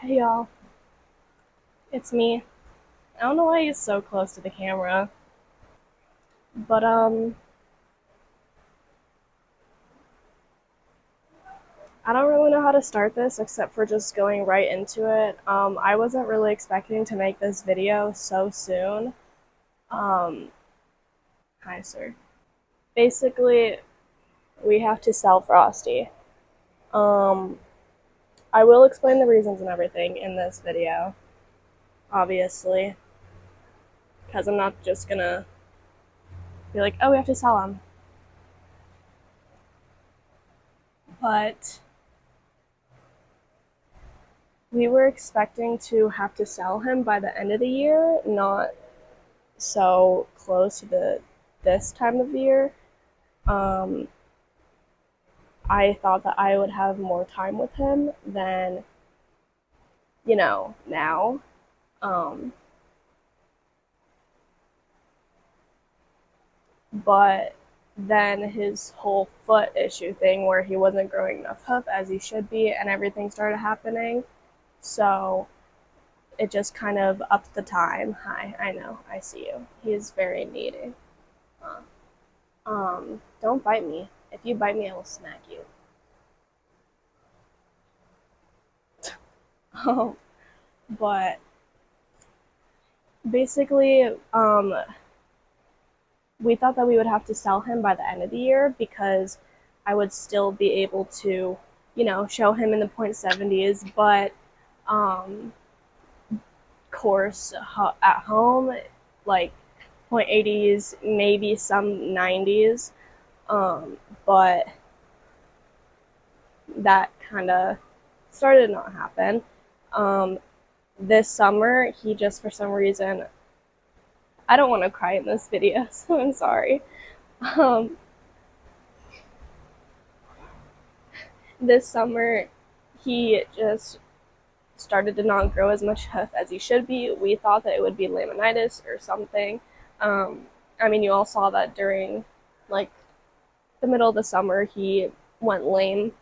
Hey y'all, it's me. I don't know why he's so close to the camera, but I don't really know how to start this except for just going right into it. I wasn't really expecting to make this video so soon. Um, Hi sir. Basically, we have to sell Frosty. Um, I will explain the reasons and everything in this video, obviously, because I'm not just gonna be like, oh, we have to sell him. But we were expecting to have to sell him by the end of the year, not so close to this time of year. Um, I thought that I would have more time with him than now. Um, but then his whole foot issue thing, where he wasn't growing enough hoof as he should be, and everything started happening. So it just kind of upped the time. Hi, I know, I see you. He is very needy. Don't bite me. If you bite me, I will smack you. But basically, we thought that we would have to sell him by the end of the year because I would still be able to, show him in the .70s, but course at home, like .80s, maybe some 90s. But that kind of started to not happen. Um, this summer, he just, for some reason, I don't want to cry in this video, so I'm sorry. Um, this summer, he just started to not grow as much hoof as he should be. We thought that it would be laminitis or something. I mean, you all saw that during like the middle of the summer, he went lame.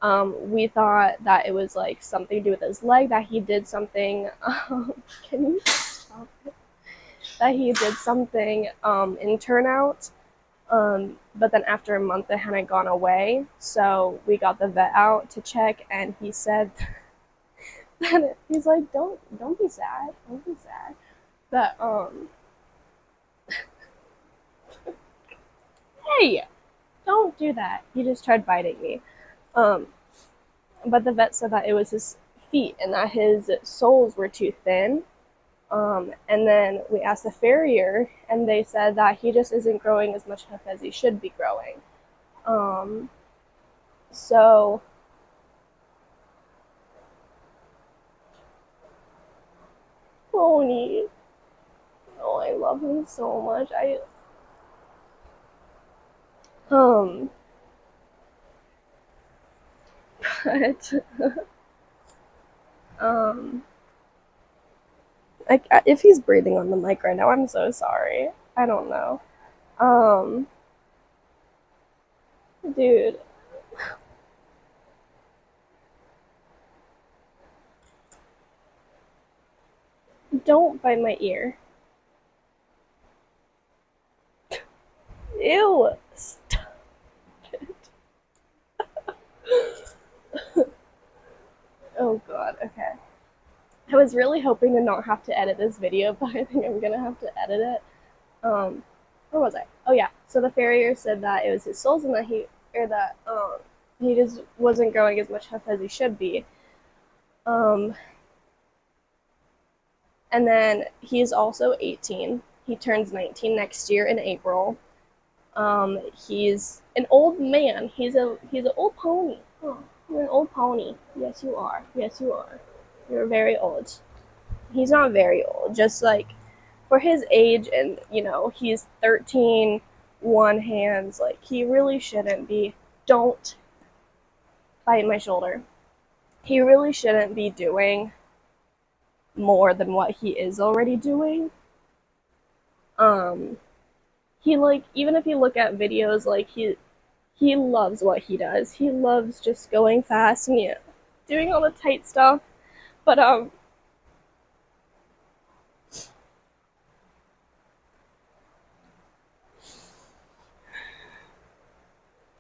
We thought that it was like something to do with his leg, that he did something. Can you stop it? That he did something in turnout. But then after a month, it hadn't gone away. So we got the vet out to check, and he said that he's like, don't be sad, don't be sad. That hey, don't do that. He just tried biting me. Um, but the vet said that it was his feet and that his soles were too thin. And then we asked the farrier, and they said that he just isn't growing as much hoof as he should be growing. Um, so Pony, oh, I love him so much. Um, but um, if he's breathing on the mic right now, I'm so sorry. I don't know. Um, Dude, don't bite my ear. Ew. Stop it. Oh god, okay. I was really hoping to not have to edit this video, but I think I'm gonna have to edit it. Um, where was I? Oh yeah. So the farrier said that it was his soles and that he just wasn't growing as much hoof as he should be. Um, and then he's also 18. He turns 19 next year in April. He's an old man. He's an old pony. Oh, you're an old pony. Yes, you are. Yes, you are. You're very old. He's not very old. Just like for his age, and he's 13, one hands. Like he really shouldn't be. Don't bite my shoulder. He really shouldn't be doing more than what he is already doing. Um, he like even if you look at videos, like he loves what he does. He loves just going fast and doing all the tight stuff. But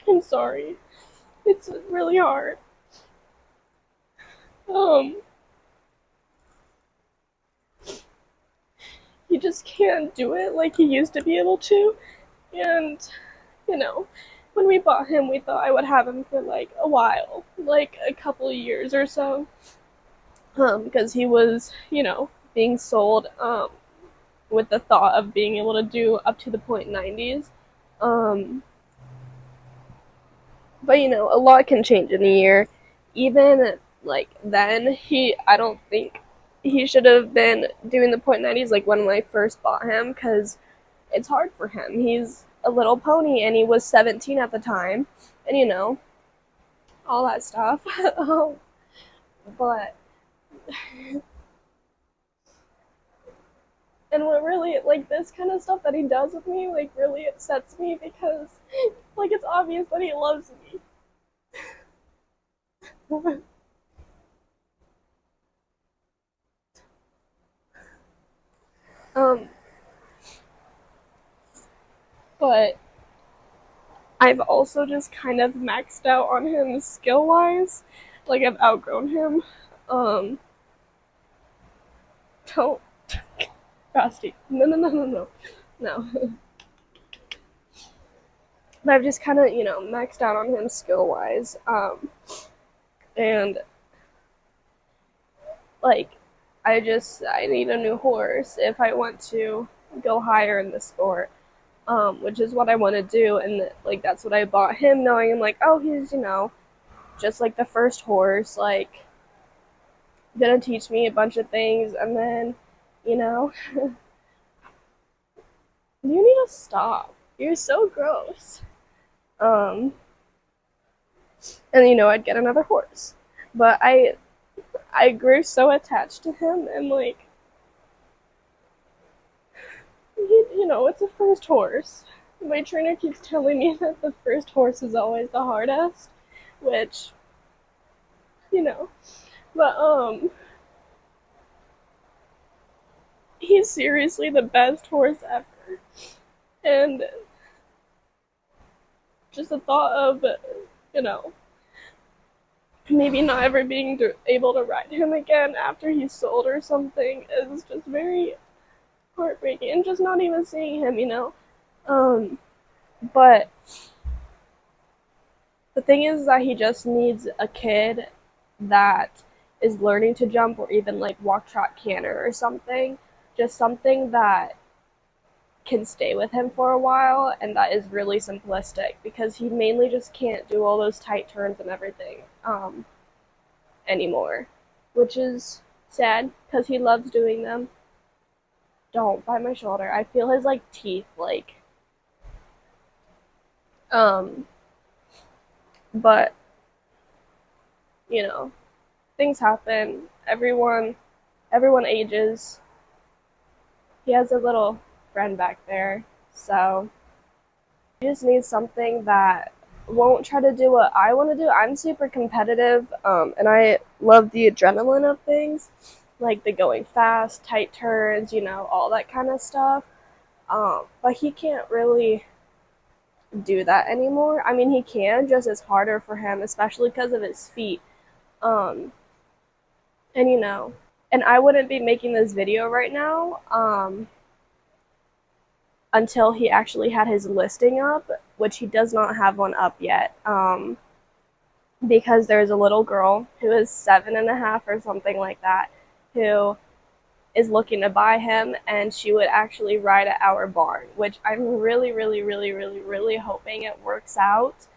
I'm sorry. It's really hard. Um, he just can't do it like he used to be able to. And, you know, when we bought him, we thought I would have him for like a while, like a couple of years or so. Because he was, being sold with the thought of being able to do up to the point 90s. Um, but a lot can change in a year. Even like then, I don't think he should have been doing the point 90s like when I first bought him because it's hard for him. He's a little pony and he was 17 at the time, and all that stuff. But and what really like this kind of stuff that he does with me like really upsets me because like it's obvious that he loves me. um, but I've also just kind of maxed out on him skill wise. Like I've outgrown him. Um, don't, Rusty. No, no, no, no, no, no. But I've just kind of maxed out on him skill wise. And like I need a new horse if I want to go higher in the sport. Which is what I want to do, and like that's what I bought him, knowing I'm like, oh, he's just like the first horse, like gonna teach me a bunch of things, and then you know, you need to stop. You're so gross. Um, and I'd get another horse, but I grew so attached to him, and like it's a first horse. My trainer keeps telling me that the first horse is always the hardest, which you know, but he's seriously the best horse ever. And just the thought of, you know, maybe not ever being able to ride him again after he's sold or something is just very heartbreaking. And just not even seeing him. Um, but the thing is that he just needs a kid that is learning to jump or even like walk, trot, canter or something. Just something that can stay with him for a while, and that is really simplistic because he mainly just can't do all those tight turns and everything anymore, which is sad because he loves doing them. Don't bite my shoulder. I feel his like teeth, like um, but you know, things happen. Everyone ages. He has a little friend back there, so I just need something that won't try to do what I want to do. I'm super competitive, and I love the adrenaline of things, like the going fast, tight turns, all that kind of stuff. But he can't really do that anymore. I mean, he can, just it's harder for him, especially because of his feet. Um, and and I wouldn't be making this video right now. Until he actually had his listing up, which he does not have one up yet. Because there's a little girl who is 7.5 or something like that, who is looking to buy him, and she would actually ride at our barn, which I'm really, really, really, really, really hoping it works out.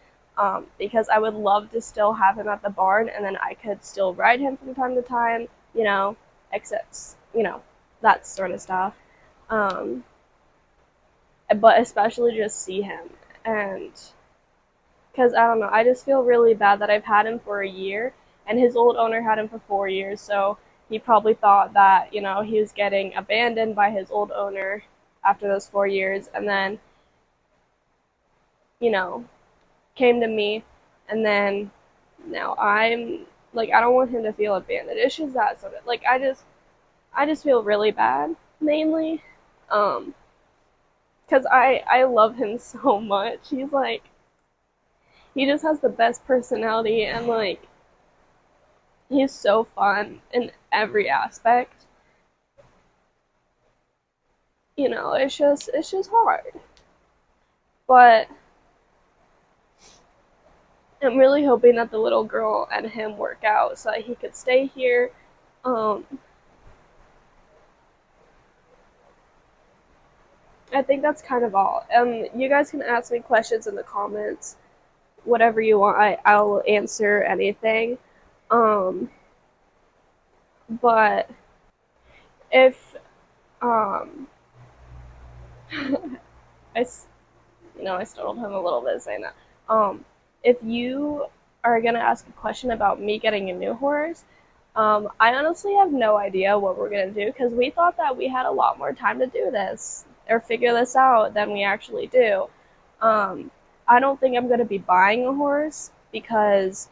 Because I would love to still have him at the barn, and then I could still ride him from time to time, except, that sort of stuff. Um, but especially just see him. And because I don't know, I just feel really bad that I've had him for a year, and his old owner had him for 4 years, so he probably thought that he was getting abandoned by his old owner after those 4 years, and then you know came to me, and then now I'm Like, I don't want him to feel abandoned. It's just that sort of like I just feel really bad mainly, um, because I love him so much. He's like he just has the best personality and like he's so fun in every aspect. You know, it's just hard. But I'm really hoping that the little girl and him work out so that he could stay here. Um, I think that's kind of all. You guys can ask me questions in the comments, whatever you want. I'll answer anything. Um, but if um, I I startled him a little bit saying that. If you are gonna ask a question about me getting a new horse, I honestly have no idea what we're gonna do because we thought that we had a lot more time to do this or figure this out than we actually do. Um, I don't think I'm gonna be buying a horse because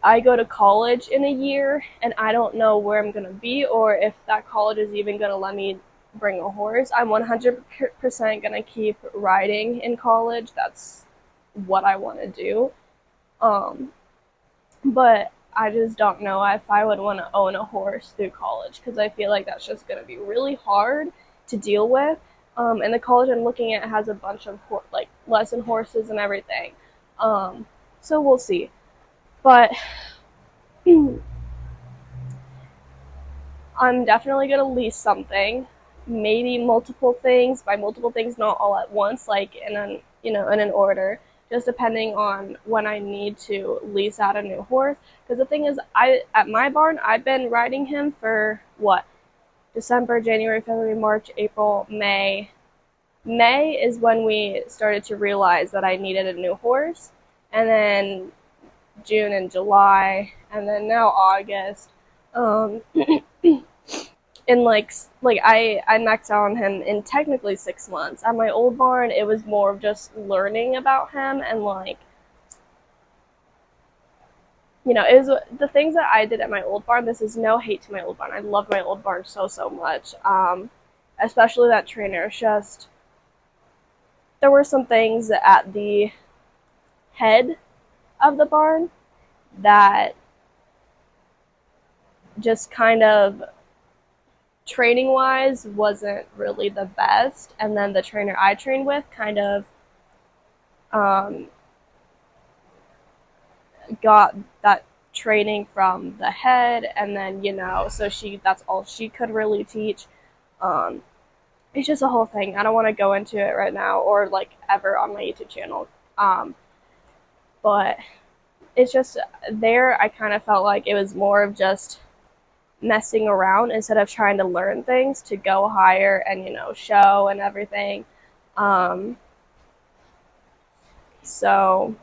I go to college in a year and I don't know where I'm going to be or if that college is even going to let me bring a horse. I'm 100% going to keep riding in college. That's what I want to do. Um, but I just don't know if I would want to own a horse through college because I feel like that's just going to be really hard to deal with. And the college I'm looking at has a bunch of like lesson horses and everything. Um, so we'll see. But I'm definitely gonna lease something, maybe multiple things. By multiple things, not all at once, like in an in an order, just depending on when I need to lease out a new horse. Because the thing is, I at my barn, I've been riding him for what December, January, February, March, April, May. May is when we started to realize that I needed a new horse, and then June and July, and then now August. Um, in I maxed out on him in technically 6 months. At my old barn, it was more of just learning about him and like it was the things that I did at my old barn. This is no hate to my old barn. I love my old barn so much. Especially that trainer. It's just there were some things at the head of the barn that just kind of training wise wasn't really the best, and then the trainer I trained with kind of um, got that training from the head, and then so that's all she could really teach. um, it's just a whole thing. I don't want to go into it right now or like ever on my YouTube channel. But it's just there I kind of felt like it was more of just messing around instead of trying to learn things to go higher and show and everything. um, so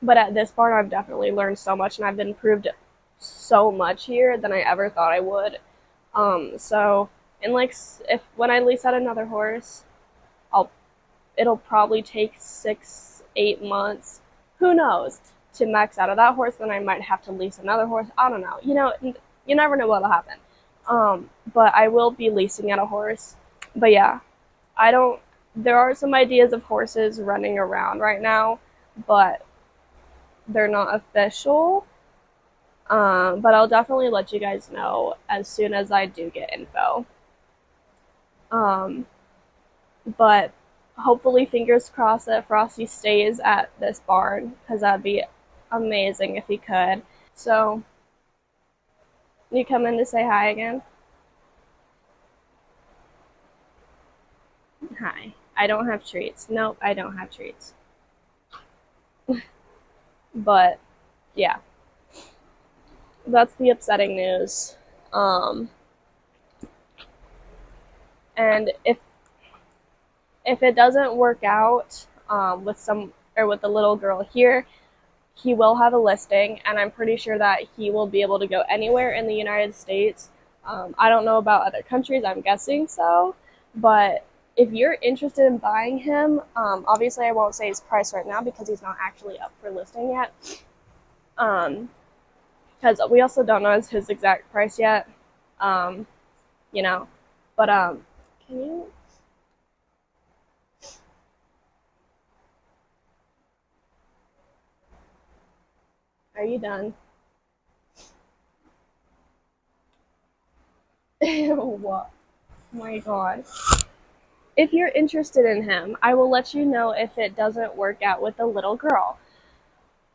but at this part I've definitely learned so much and I've improved so much here than I ever thought I would. So and like if when I lease out another horse, I'll it'll probably take 6, 8 months, who knows, to max out of that horse. Then I might have to lease another horse. I don't know. You never know what'll happen. But I will be leasing out a horse. But yeah, I don't. There are some ideas of horses running around right now, but they're not official. But I'll definitely let you guys know as soon as I do get info. Um, but hopefully, fingers crossed that Frosty stays at this barn because that'd be amazing if he could. So, you come in to say hi again? Hi. I don't have treats. Nope, I don't have treats. But, yeah, that's the upsetting news. Um, and if it doesn't work out with with the little girl here, he will have a listing, and I'm pretty sure that he will be able to go anywhere in the United States. I don't know about other countries. I'm guessing so, but if you're interested in buying him, obviously I won't say his price right now because he's not actually up for listing yet. Um, because we also don't know his exact price yet. Um, you know, but can you? Are you done? What? Oh my god. If you're interested in him, I will let you know if it doesn't work out with the little girl.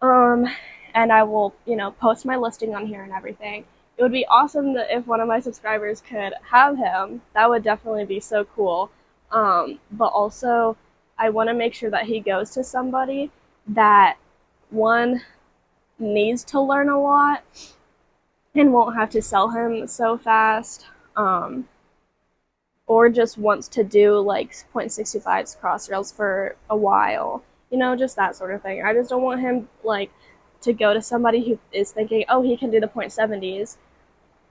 Um, and I will, post my listing on here and everything. It would be awesome that if one of my subscribers could have him. That would definitely be so cool. But also, I want to make sure that he goes to somebody that one needs to learn a lot and won't have to sell him so fast. Or just wants to do like 0.65s cross rails for a while, just that sort of thing. I just don't want him like to go to somebody who is thinking, oh, he can do the 0.70s,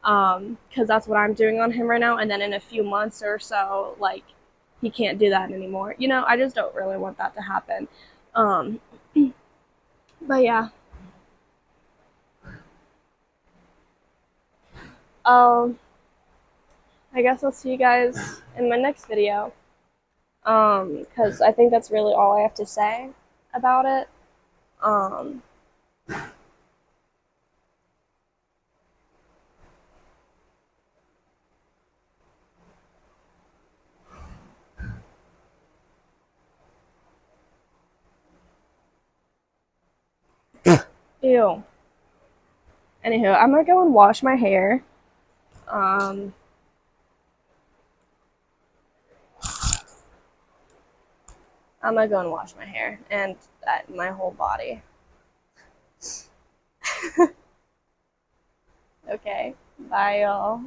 because that's what I'm doing on him right now, and then in a few months or so, like, he can't do that anymore. I just don't really want that to happen. Um, but yeah, um, I guess I'll see you guys in my next video. Because I think that's really all I have to say about it. Um, Ew. Anywho, I'm gonna go and wash my hair. Um, I'm gonna go and wash my hair and my whole body. Okay, bye y'all.